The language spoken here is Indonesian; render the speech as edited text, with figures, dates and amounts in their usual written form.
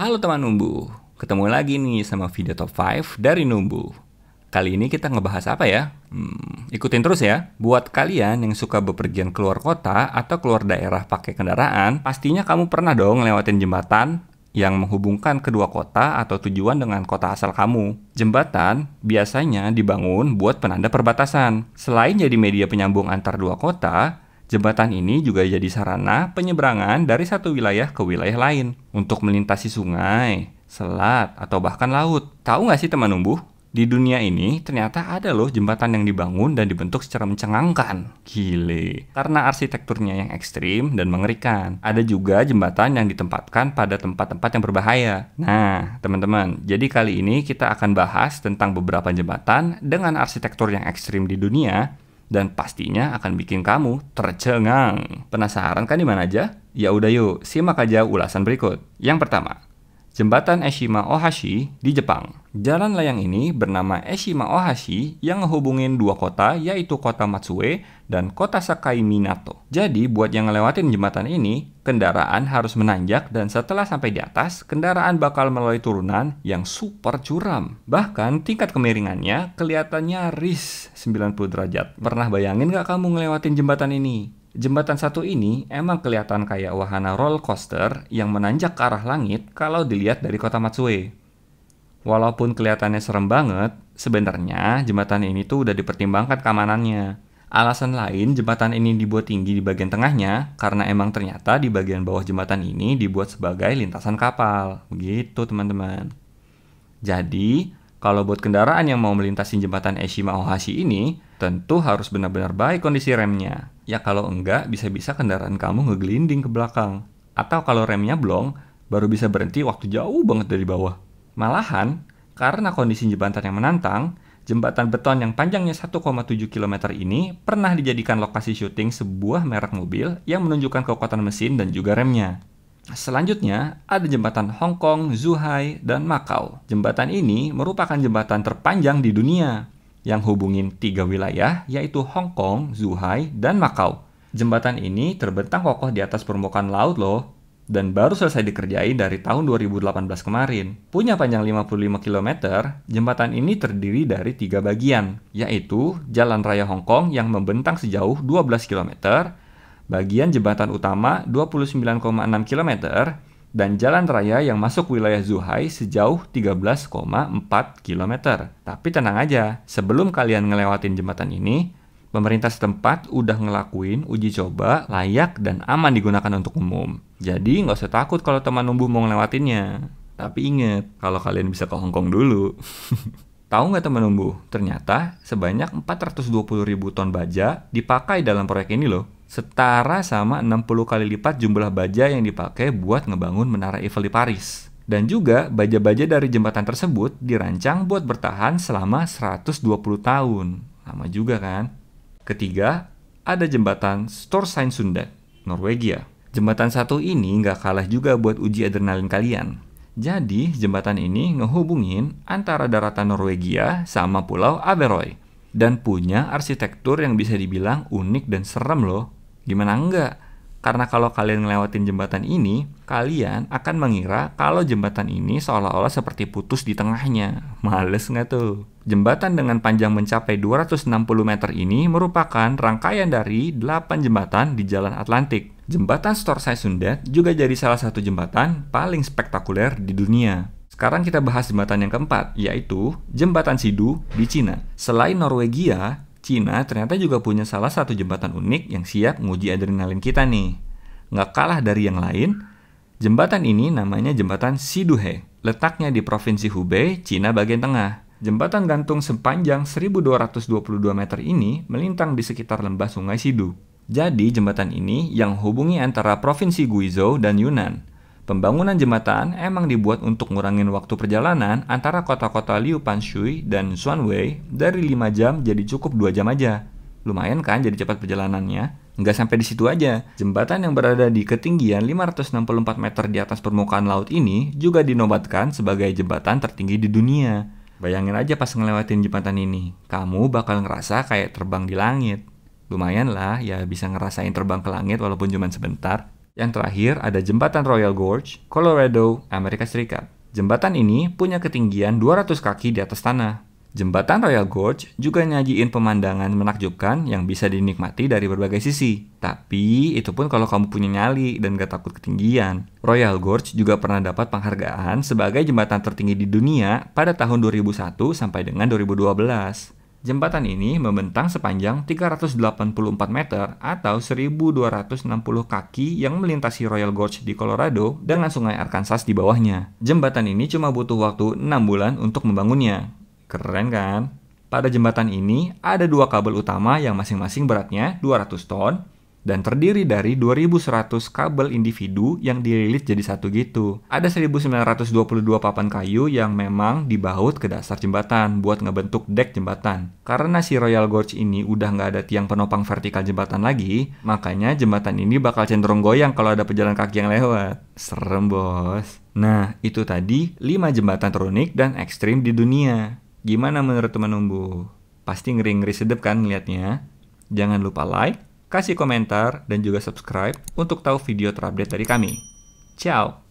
Halo teman Numbu, ketemu lagi nih sama video top 5 dari Numbu. Kali ini kita ngebahas apa ya? Ikutin terus ya. Buat kalian yang suka bepergian keluar kota atau keluar daerah pakai kendaraan, pastinya kamu pernah dong ngelewatin jembatan yang menghubungkan kedua kota atau tujuan dengan kota asal kamu. Jembatan biasanya dibangun buat penanda perbatasan. Selain jadi media penyambung antar dua kota, jembatan ini juga jadi sarana penyeberangan dari satu wilayah ke wilayah lain untuk melintasi sungai, selat, atau bahkan laut. Tahu nggak sih teman numbuh? Di dunia ini ternyata ada loh jembatan yang dibangun dan dibentuk secara mencengangkan. Gile. Karena arsitekturnya yang ekstrim dan mengerikan. Ada juga jembatan yang ditempatkan pada tempat-tempat yang berbahaya. Nah, teman-teman, jadi kali ini kita akan bahas tentang beberapa jembatan dengan arsitektur yang ekstrim di dunia dan pastinya akan bikin kamu tercengang. Penasaran kan di mana aja? Ya udah yuk, simak aja ulasan berikut. Yang pertama, Jembatan Eshima Ohashi di Jepang. Jalan layang ini bernama Eshima Ohashi yang ngehubungin dua kota yaitu kota Matsue dan kota Sakai Minato. Jadi buat yang ngelewatin jembatan ini, kendaraan harus menanjak dan setelah sampai di atas, kendaraan bakal melalui turunan yang super curam. Bahkan tingkat kemiringannya kelihatannya nyaris 90 derajat. Pernah bayangin gak kamu ngelewatin jembatan ini? Jembatan satu ini emang kelihatan kayak wahana roller coaster yang menanjak ke arah langit kalau dilihat dari kota Matsue. Walaupun kelihatannya serem banget, sebenarnya jembatan ini tuh udah dipertimbangkan keamanannya. Alasan lain jembatan ini dibuat tinggi di bagian tengahnya karena emang ternyata di bagian bawah jembatan ini dibuat sebagai lintasan kapal. Begitu teman-teman. Jadi, kalau buat kendaraan yang mau melintasi jembatan Eshima Ohashi ini, tentu harus benar-benar baik kondisi remnya. Ya kalau enggak, bisa-bisa kendaraan kamu ngegelinding ke belakang. Atau kalau remnya blong, baru bisa berhenti waktu jauh banget dari bawah. Malahan, karena kondisi jembatan yang menantang, jembatan beton yang panjangnya 1,7 km ini pernah dijadikan lokasi syuting sebuah merek mobil yang menunjukkan kekuatan mesin dan juga remnya. Selanjutnya, ada jembatan Hong Kong, Zhuhai, dan Macau. Jembatan ini merupakan jembatan terpanjang di dunia yang hubungin tiga wilayah yaitu Hong Kong, Zhuhai, dan Macau. Jembatan ini terbentang kokoh di atas permukaan laut loh dan baru selesai dikerjain dari tahun 2018 kemarin. Punya panjang 55 km, jembatan ini terdiri dari tiga bagian, yaitu Jalan Raya Hong Kong yang membentang sejauh 12 km, bagian jembatan utama 29,6 km, dan jalan raya yang masuk wilayah Zhuhai sejauh 13,4 km. Tapi tenang aja, sebelum kalian ngelewatin jembatan ini, pemerintah setempat udah ngelakuin uji coba layak dan aman digunakan untuk umum. Jadi nggak usah takut kalau teman numbuh mau ngelewatinnya. Tapi inget, kalau kalian bisa ke Hong Kong dulu. Tahu nggak teman numbuh, ternyata sebanyak 420.000 ton baja dipakai dalam proyek ini loh. Setara sama 60 kali lipat jumlah baja yang dipakai buat ngebangun Menara Eiffel di Paris. Dan juga baja-baja dari jembatan tersebut dirancang buat bertahan selama 120 tahun. Lama juga kan? Ketiga, ada jembatan Storsundset, Norwegia. Jembatan satu ini nggak kalah juga buat uji adrenalin kalian. Jadi, jembatan ini ngehubungin antara daratan Norwegia sama pulau Averøy. Dan punya arsitektur yang bisa dibilang unik dan serem loh. Gimana enggak? Karena kalau kalian ngelewatin jembatan ini, kalian akan mengira kalau jembatan ini seolah-olah seperti putus di tengahnya. Males nggak tuh? Jembatan dengan panjang mencapai 260 meter ini merupakan rangkaian dari 8 jembatan di Jalan Atlantik. Jembatan Storsundset juga jadi salah satu jembatan paling spektakuler di dunia. Sekarang kita bahas jembatan yang keempat, yaitu Jembatan Sidu di Cina. Selain Norwegia, Cina ternyata juga punya salah satu jembatan unik yang siap nguji adrenalin kita nih. Nggak kalah dari yang lain, jembatan ini namanya Jembatan Siduhe. Letaknya di Provinsi Hubei, Cina bagian tengah. Jembatan gantung sepanjang 1222 meter ini melintang di sekitar lembah Sungai Sidu. Jadi jembatan ini yang hubungi antara Provinsi Guizhou dan Yunnan. Pembangunan jembatan emang dibuat untuk ngurangin waktu perjalanan antara kota-kota Liu Panshui dan Xuanwei dari 5 jam jadi cukup 2 jam aja. Lumayan kan jadi cepat perjalanannya? Nggak sampai di situ aja. Jembatan yang berada di ketinggian 564 meter di atas permukaan laut ini juga dinobatkan sebagai jembatan tertinggi di dunia. Bayangin aja pas ngelewatin jembatan ini, kamu bakal ngerasa kayak terbang di langit. Lumayan lah ya bisa ngerasain terbang ke langit walaupun cuma sebentar. Yang terakhir ada Jembatan Royal Gorge, Colorado, Amerika Serikat. Jembatan ini punya ketinggian 200 kaki di atas tanah. Jembatan Royal Gorge juga nyajiin pemandangan menakjubkan yang bisa dinikmati dari berbagai sisi. Tapi itu pun kalau kamu punya nyali dan gak takut ketinggian. Royal Gorge juga pernah dapat penghargaan sebagai jembatan tertinggi di dunia pada tahun 2001 sampai dengan 2012. Jembatan ini membentang sepanjang 384 meter atau 1.260 kaki yang melintasi Royal Gorge di Colorado dengan sungai Arkansas di bawahnya. Jembatan ini cuma butuh waktu 6 bulan untuk membangunnya. Keren kan? Pada jembatan ini ada dua kabel utama yang masing-masing beratnya 200 ton dan terdiri dari 2.100 kabel individu yang dililit jadi satu gitu. Ada 1.922 papan kayu yang memang dibaut ke dasar jembatan buat ngebentuk dek jembatan. Karena si Royal Gorge ini udah nggak ada tiang penopang vertikal jembatan lagi, makanya jembatan ini bakal cenderung goyang kalau ada pejalan kaki yang lewat. Serem bos. Nah, itu tadi 5 jembatan terunik dan ekstrim di dunia. Gimana menurut teman Numbu? Pasti ngeri-ngeri sedep kan ngeliatnya? Jangan lupa like, kasih komentar, dan juga subscribe untuk tahu video terupdate dari kami. Ciao!